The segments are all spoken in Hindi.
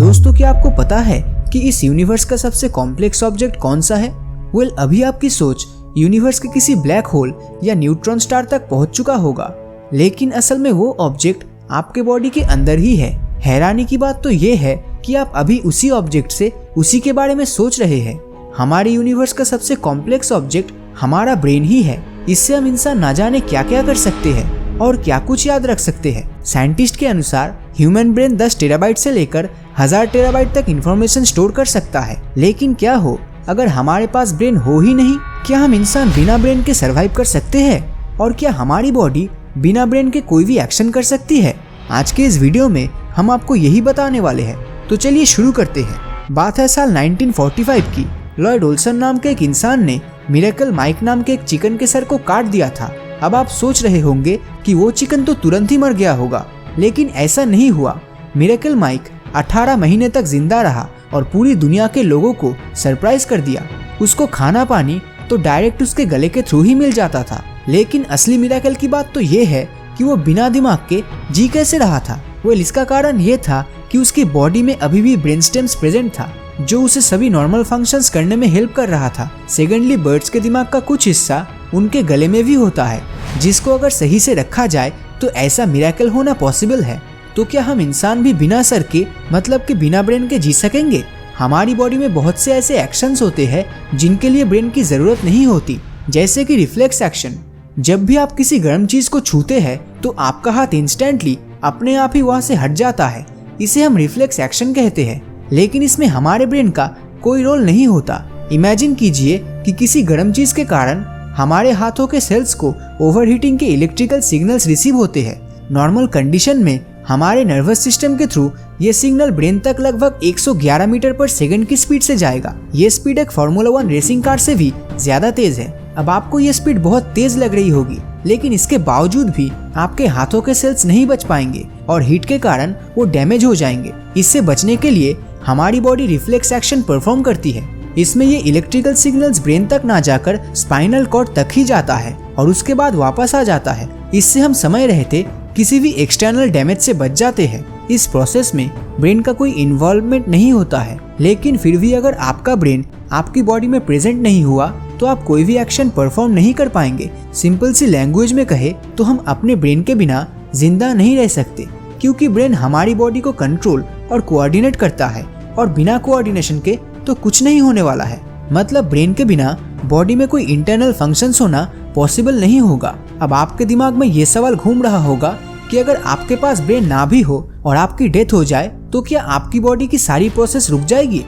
दोस्तों, क्या आपको पता है कि इस यूनिवर्स का सबसे कॉम्प्लेक्स ऑब्जेक्ट कौन सा है? अभी आपकी सोच यूनिवर्स के किसी ब्लैक होल या न्यूट्रॉन स्टार तक पहुंच चुका होगा, लेकिन असल में वो ऑब्जेक्ट आपके बॉडी के अंदर ही है। हैरानी की बात तो ये है कि आप अभी उसी ऑब्जेक्ट से उसी के बारे में सोच रहे हैं। हमारे यूनिवर्स का सबसे कॉम्प्लेक्स ऑब्जेक्ट हमारा ब्रेन ही है। इससे हम इंसान ना जाने क्या क्या कर सकते हैं और क्या कुछ याद रख सकते हैं। साइंटिस्ट के अनुसार ह्यूमन ब्रेन 10 टेराबाइट से लेकर 1000 टेराबाइट तक इंफॉर्मेशन स्टोर कर सकता है। लेकिन क्या हो अगर हमारे पास ब्रेन हो ही नहीं? क्या हम इंसान बिना ब्रेन के सरवाइव कर सकते हैं? और क्या हमारी बॉडी बिना ब्रेन के कोई भी एक्शन कर सकती है? आज के इस वीडियो में हम आपको यही बताने वाले हैं। तो चलिए शुरू करते हैं। बात है साल 1945 की। लॉयड ओल्सन नाम के एक इंसान ने मिरेकल माइक नाम के एक चिकन के सर को काट दिया था। अब आप सोच रहे होंगे कि वो चिकन तो तुरंत ही मर गया होगा, लेकिन ऐसा नहीं हुआ। मिरेकल माइक 18 महीने तक जिंदा रहा और पूरी दुनिया के लोगों को सरप्राइज कर दिया। उसको खाना पानी तो डायरेक्ट उसके गले के थ्रू ही मिल जाता था। लेकिन असली मिरेकल की बात तो ये है कि वो बिना दिमाग के जी कैसे रहा था। इसका कारण ये था कि उसकी बॉडी में अभी भी ब्रेन स्टेम्स प्रेजेंट था, जो उसे सभी नॉर्मल फंक्शंस करने में हेल्प कर रहा था। सेकेंडली, बर्ड्स के दिमाग का कुछ हिस्सा उनके गले में भी होता है, जिसको अगर सही से रखा जाए तो ऐसा मिरेकल होना पॉसिबल है। तो क्या हम इंसान भी बिना सर के, मतलब कि बिना ब्रेन के जी सकेंगे? हमारी बॉडी में बहुत से ऐसे एक्शंस होते हैं जिनके लिए ब्रेन की जरूरत नहीं होती, जैसे कि रिफ्लेक्स एक्शन। जब भी आप किसी गर्म चीज को छूते हैं तो आपका हाथ इंस्टेंटली अपने आप ही वहां से हट जाता है। इसे हम रिफ्लेक्स एक्शन कहते हैं, लेकिन इसमें हमारे ब्रेन का कोई रोल नहीं होता। इमेजिन कीजिए कि किसी गर्म चीज के कारण हमारे हाथों के सेल्स को ओवरहीटिंग के इलेक्ट्रिकल सिग्नल्स रिसीव होते हैं। नॉर्मल कंडीशन में हमारे नर्वस सिस्टम के थ्रू ये सिग्नल ब्रेन तक लगभग 111 मीटर पर सेकंड की स्पीड से जाएगा। ये स्पीड एक फार्मूला 1 रेसिंग कार से भी ज्यादा तेज है। अब आपको ये स्पीड बहुत तेज लग रही होगी, लेकिन इसके बावजूद भी आपके हाथों के सेल्स नहीं बच पाएंगे और हीट के कारण वो डैमेज हो जाएंगे। इससे बचने के लिए हमारी बॉडी रिफ्लेक्स एक्शन परफॉर्म करती है। इसमें ये इलेक्ट्रिकल सिग्नल्स ब्रेन तक ना जाकर स्पाइनल कॉर्ड तक ही जाता है और उसके बाद वापस आ जाता है। इससे हम समय रहते किसी भी एक्सटर्नल डैमेज से बच जाते हैं। इस प्रोसेस में ब्रेन का कोई इन्वॉल्वमेंट नहीं होता है, लेकिन फिर भी अगर आपका ब्रेन आपकी बॉडी में प्रेजेंट नहीं हुआ तो आप कोई भी एक्शन परफॉर्म नहीं कर पाएंगे। सिंपल सी लैंग्वेज में कहे तो हम अपने ब्रेन के बिना जिंदा नहीं रह सकते, क्योंकि ब्रेन हमारी बॉडी को कंट्रोल और कोऑर्डिनेट करता है और बिना कोऑर्डिनेशन के तो कुछ नहीं होने वाला है। मतलब ब्रेन के बिना बॉडी में कोई इंटरनल फंक्शंस होना पॉसिबल नहीं होगा। अब आपके दिमाग में ये सवाल घूम रहा होगा कि अगर आपके पास ब्रेन ना भी हो और आपकी डेथ हो जाए तो क्या आपकी बॉडी की सारी प्रोसेस रुक जाएगी?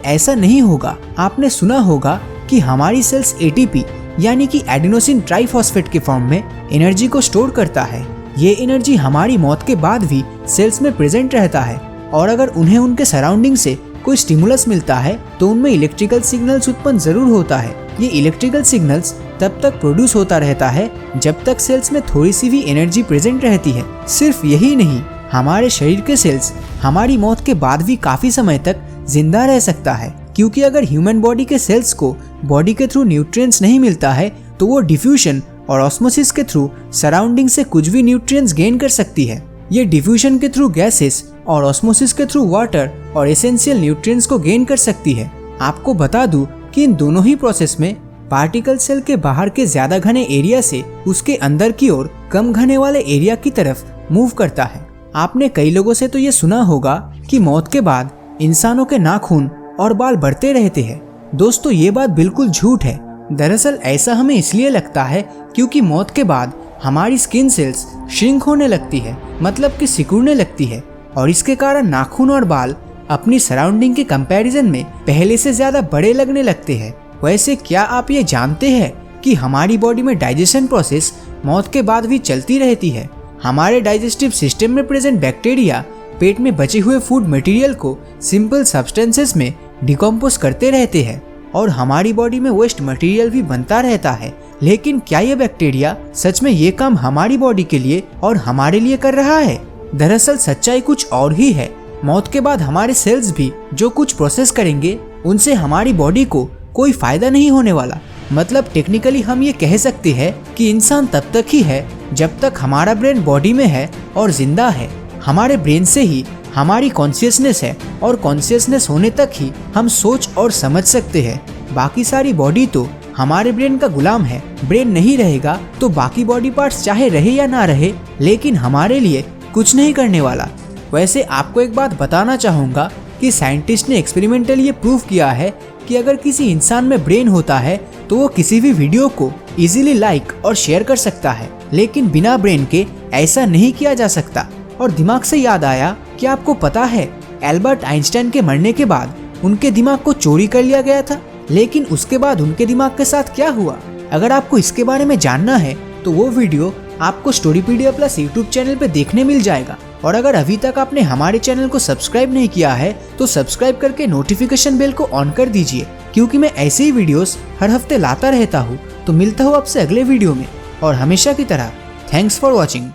ऐसा नहीं होगा। आपने सुना होगा कि हमारी सेल्स एटीपी यानी कि एडिनोसिन ट्राइफॉस्फेट के फॉर्म में एनर्जी को स्टोर करता है। ये एनर्जी हमारी मौत के बाद भी सेल्स में प्रेजेंट रहता है और अगर उन्हें उनके सराउंडिंग से कोई स्टिमुलस मिलता है तो उनमें इलेक्ट्रिकल सिग्नल्स उत्पन्न जरूर होता है। ये इलेक्ट्रिकल सिग्नल्स तब तक प्रोड्यूस होता रहता है जब तक सेल्स में थोड़ी सी भी एनर्जी प्रेजेंट रहती है। सिर्फ यही नहीं, हमारे शरीर के सेल्स हमारी मौत के बाद भी काफी समय तक जिंदा रह सकता है, क्योंकि अगर ह्यूमन बॉडी के सेल्स को बॉडी के थ्रू न्यूट्रिएंट्स नहीं मिलता है तो वो डिफ्यूजन और ऑस्मोसिस के थ्रू सराउंडिंग से कुछ भी न्यूट्रिएंट्स गेन कर सकती है। ये डिफ्यूजन के थ्रू गैसेस और ऑस्मोसिस के थ्रू वाटर और एसेंशियल न्यूट्रिएंट्स को गेन कर सकती है। आपको बता दूं कि इन दोनों ही प्रोसेस में पार्टिकल सेल के बाहर के ज्यादा घने एरिया से उसके अंदर की ओर कम घने वाले एरिया की तरफ मूव करता है। आपने कई लोगों से तो ये सुना होगा कि मौत के बाद इंसानों के नाखून और बाल बढ़ते रहते हैं। दोस्तों, ये बात बिल्कुल झूठ है। दरअसल ऐसा हमें इसलिए लगता है क्योंकि मौत के बाद हमारी स्किन सेल्स श्रिंक होने लगती है, मतलब कि सिकुड़ने लगती है, और इसके कारण नाखून और बाल अपनी सराउंडिंग के कंपैरिजन में पहले से ज्यादा बड़े लगने लगते हैं। वैसे क्या आप ये जानते हैं कि हमारी बॉडी में डाइजेशन प्रोसेस मौत के बाद भी चलती रहती है? हमारे डाइजेस्टिव सिस्टम में प्रेजेंट बैक्टीरिया पेट में बचे हुए फूड मटेरियल को सिंपल सब्सटेंसेस में डिकम्पोज करते रहते हैं और हमारी बॉडी में वेस्ट मटेरियल भी बनता रहता है। लेकिन क्या ये बैक्टीरिया सच में ये काम हमारी बॉडी के लिए और हमारे लिए कर रहा है? दरअसल सच्चाई कुछ और ही है। मौत के बाद हमारे सेल्स भी जो कुछ प्रोसेस करेंगे उनसे हमारी बॉडी को कोई फायदा नहीं होने वाला। मतलब टेक्निकली हम ये कह सकते हैं कि इंसान तब तक ही है जब तक हमारा ब्रेन बॉडी में है और जिंदा है। हमारे ब्रेन से ही हमारी कॉन्शियसनेस है और कॉन्शियसनेस होने तक ही हम सोच और समझ सकते हैं। बाकी सारी बॉडी तो हमारे ब्रेन का गुलाम है। ब्रेन नहीं रहेगा तो बाकी बॉडी पार्ट्स चाहे रहे या ना रहे, लेकिन हमारे लिए कुछ नहीं करने वाला। वैसे आपको एक बात बताना चाहूँगा कि साइंटिस्ट ने एक्सपेरिमेंटली ये प्रूव किया है कि अगर किसी इंसान में ब्रेन होता है तो वो किसी भी वीडियो को इजीली लाइक और शेयर कर सकता है, लेकिन बिना ब्रेन के ऐसा नहीं किया जा सकता। और दिमाग से याद आया कि आपको पता है एल्बर्ट आइंस्टाइन के मरने के बाद उनके दिमाग को चोरी कर लिया गया था, लेकिन उसके बाद उनके दिमाग के साथ क्या हुआ? अगर आपको इसके बारे में जानना है तो वो वीडियो आपको स्टोरीपीडिया प्लस यूट्यूब चैनल पे देखने मिल जाएगा। और अगर अभी तक आपने हमारे चैनल को सब्सक्राइब नहीं किया है तो सब्सक्राइब करके नोटिफिकेशन बेल को ऑन कर दीजिए, क्योंकि मैं ऐसे ही वीडियोस हर हफ्ते लाता रहता हूँ। तो मिलता हूँ आपसे अगले वीडियो में, और हमेशा की तरह थैंक्स फॉर वॉचिंग।